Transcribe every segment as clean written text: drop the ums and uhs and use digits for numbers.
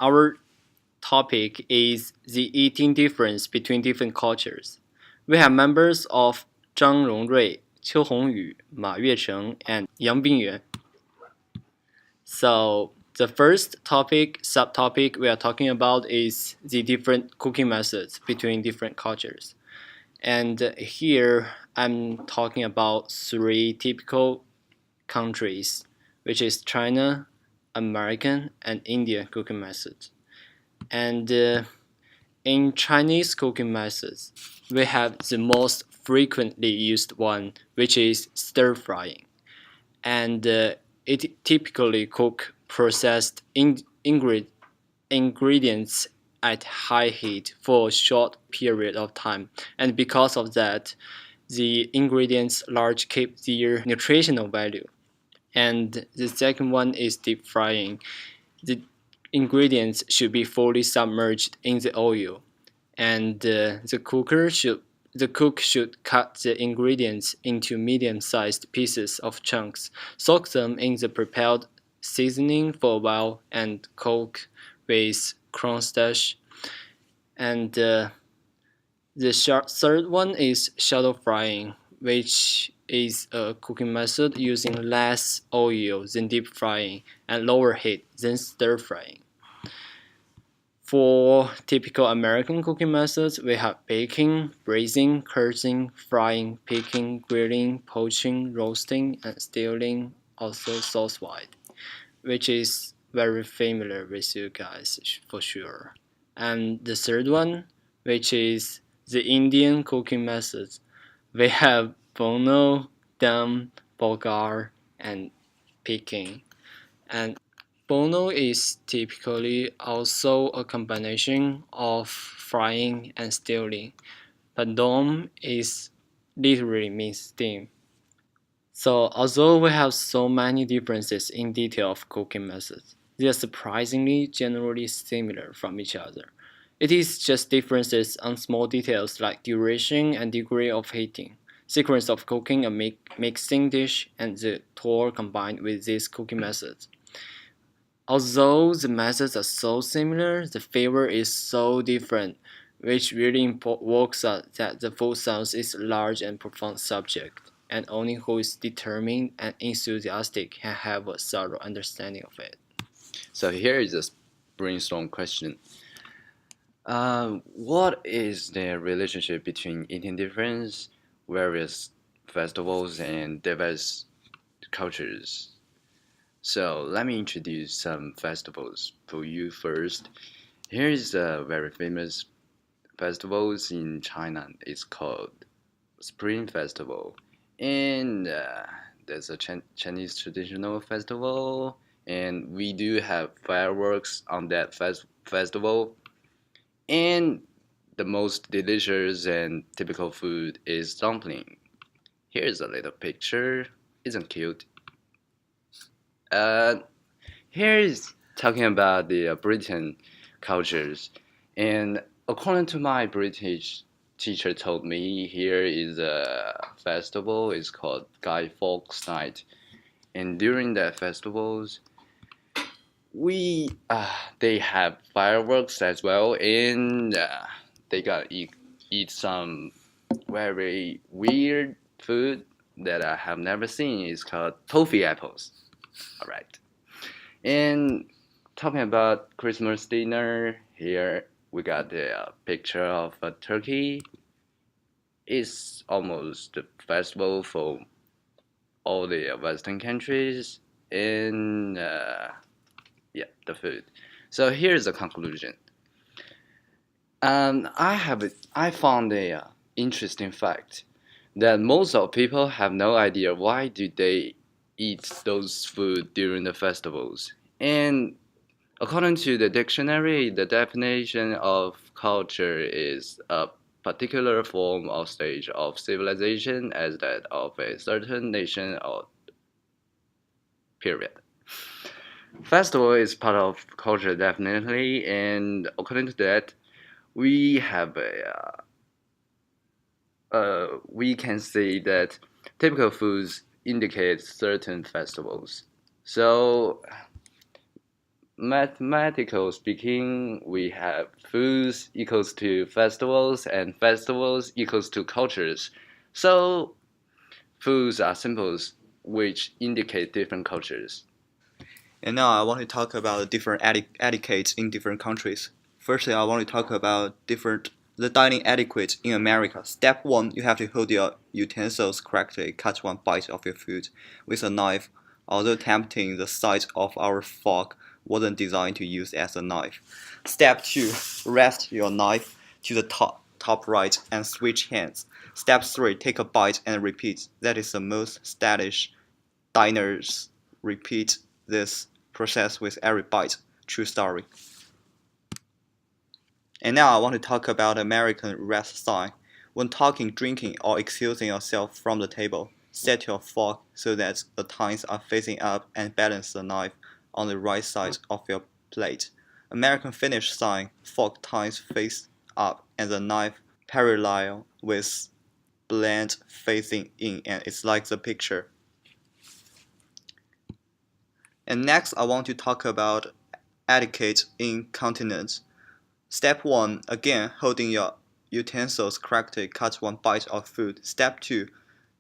our topic is the eating difference between different cultures. We have members of Zhang Rongrui, Qiu Hongyu, Ma Yuecheng, and Yang Bingyuan. So the first subtopic we are talking about is the different cooking methods between different cultures. And here I'm talking about three typical countries, which is China, American, and Indian cooking methods. And in Chinese cooking methods, we have the most frequently used one, which is stir frying. And it typically cook processed ingredients at high heat for a short period of time. And because of that, the ingredients large keep their nutritional value. And the second one is deep frying. The ingredients should be fully submerged in the oil, and the cook should cut the ingredients into medium-sized pieces of chunks, soak them in the prepared seasoning for a while, and cook with cornstarch. And the third one is shallow frying, which is a cooking method using less oil than deep frying and lower heat than stir frying. For typical American cooking methods, we have baking, braising, cursing, frying, picking, grilling, poaching, roasting, and steaming, also sauce-wide, which is very familiar with you guys for sure. And the third one, which is the Indian cooking methods, we have bono, dum, bulgur, and picking. And bono is typically also a combination of frying and steaming, but dum is literally means steam. So although we have so many differences in detail of cooking methods, they are surprisingly generally similar from each other. It is just differences on small details like duration and degree of heating, sequence of cooking a mixing dish, and the tour combined with these cooking methods. Although the methods are so similar, the flavor is so different, which really works out that the food science is a large and profound subject, and only who is determined and enthusiastic can have a thorough understanding of it. So here is a brainstorm question. What is the relationship between eating difference, various festivals, and diverse cultures? So let me introduce some festivals for you first. Here is a very famous festivals in China. It's called Spring Festival, and there's a Chinese traditional festival, and we do have fireworks on that festival. And the most delicious and typical food is dumpling. Here's a little picture. Isn't cute? Uh, Here's talking about the Britain cultures. And according to my British teacher told me, here is a festival. It's called Guy Fawkes Night. And during that festivals, we they have fireworks as well, and they got eat some very weird food that I have never seen. It's called toffee apples. All right. And talking about Christmas dinner, here we got the picture of a turkey. It's almost the festival for all the Western countries, and yeah, the food. So here's the conclusion. I found a interesting fact that most of people have no idea why do they eat those food during the festivals. And according to the dictionary, the definition of culture is a particular form or stage of civilization as that of a certain nation or period. Festival is part of culture definitely, and according to that, we have a we can say that typical foods indicate certain festivals. So mathematical speaking, we have foods equals to festivals and festivals equals to cultures. So foods are symbols which indicate different cultures. And now I want to talk about different etiquettes in different countries. Firstly, I want to talk about the dining etiquette in America. Step one, you have to hold your utensils correctly. Cut one bite of your food with a knife. Although tempting, the size of our fork wasn't designed to use as a knife. Step two, rest your knife to the top right and switch hands. Step three, take a bite and repeat. That is the most stylish. Diners repeat this process with every bite. True story. And now I want to talk about American rest sign. When talking, drinking, or excusing yourself from the table, set your fork so that the tines are facing up and balance the knife on the right side of your plate. American finish sign, fork tines face up and the knife parallel with blade facing in, and it's like the picture. And next, I want to talk about etiquette in continents. Step 1, again, holding your utensils correctly, cut one bite of food. Step 2,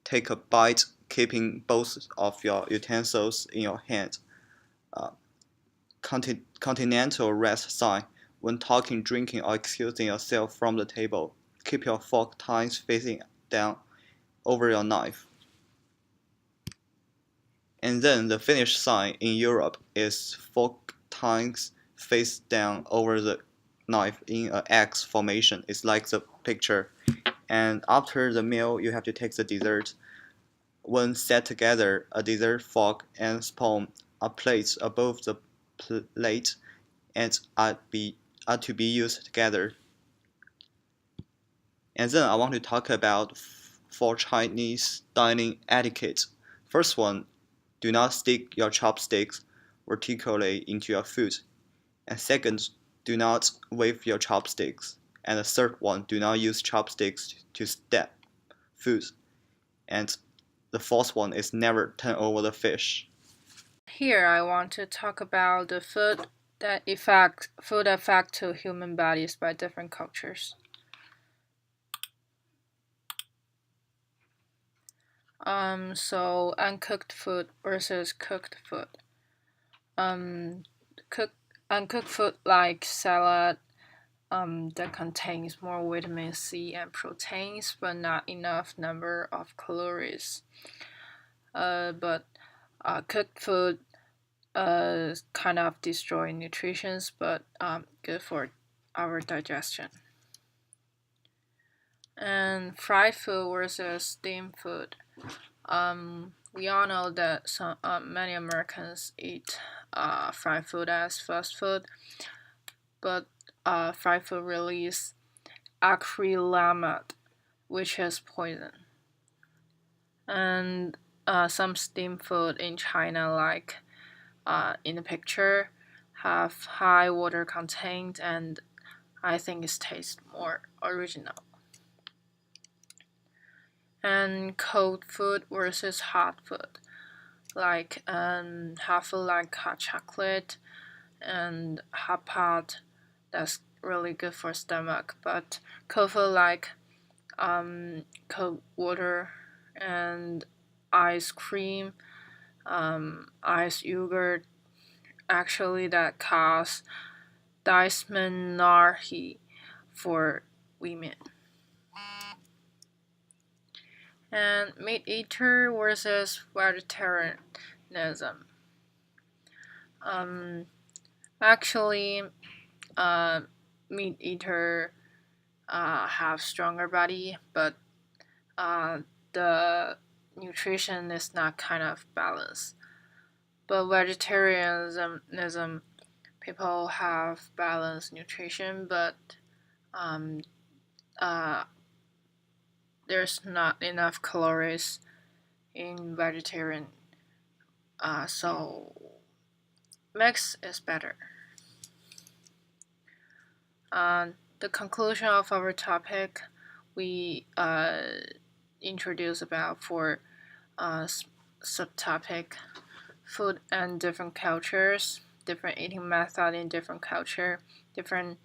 take a bite, keeping both of your utensils in your hand. Uh, continental rest sign. When talking, drinking, or excusing yourself from the table, keep your fork tines facing down over your knife. And then the finish sign in Europe is fork tines face down over the knife in a X formation. It's like the picture. And after the meal, you have to take the dessert. When set together, a dessert fork and spoon are placed above the plate and are to be used together. And then I want to talk about for Chinese dining etiquette. First one, do not stick your chopsticks vertically into your food. And second, do not wave your chopsticks. And the third one, do not use chopsticks to step food. And the fourth one is never turn over the fish. Here, I want to talk about the food effect to human bodies by different cultures. So uncooked food versus cooked food. Cooked Uncooked food like salad that contains more vitamin C and proteins, but not enough number of calories. But cooked food kind of destroy nutrition, but good for our digestion. And fried food versus steamed food. We all know that many Americans eat fried food as fast food, but fried food release acrylamide, which is poison. And some steamed food in China, like in the picture, have high water content, and I think it tastes more original. And cold food versus hot food, like hot food like hot chocolate and hot pot, that's really good for stomach. But cold food like cold water and ice cream, ice yogurt, actually that cause dysmenorrhea for women. And meat eater versus vegetarianism. Um, Actually, meat eater have stronger body, but the nutrition is not kind of balanced. But vegetarianism, people have balanced nutrition, but um, uh, there's not enough calories in vegetarian, so mix is better. The conclusion of our topic, we introduce about four subtopic: food and different cultures, different eating method in different culture, different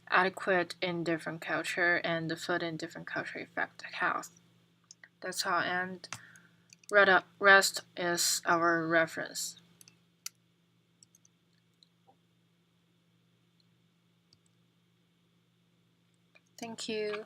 adequate in different culture, and the food in different culture affect health. That's all, and rest is our reference. Thank you.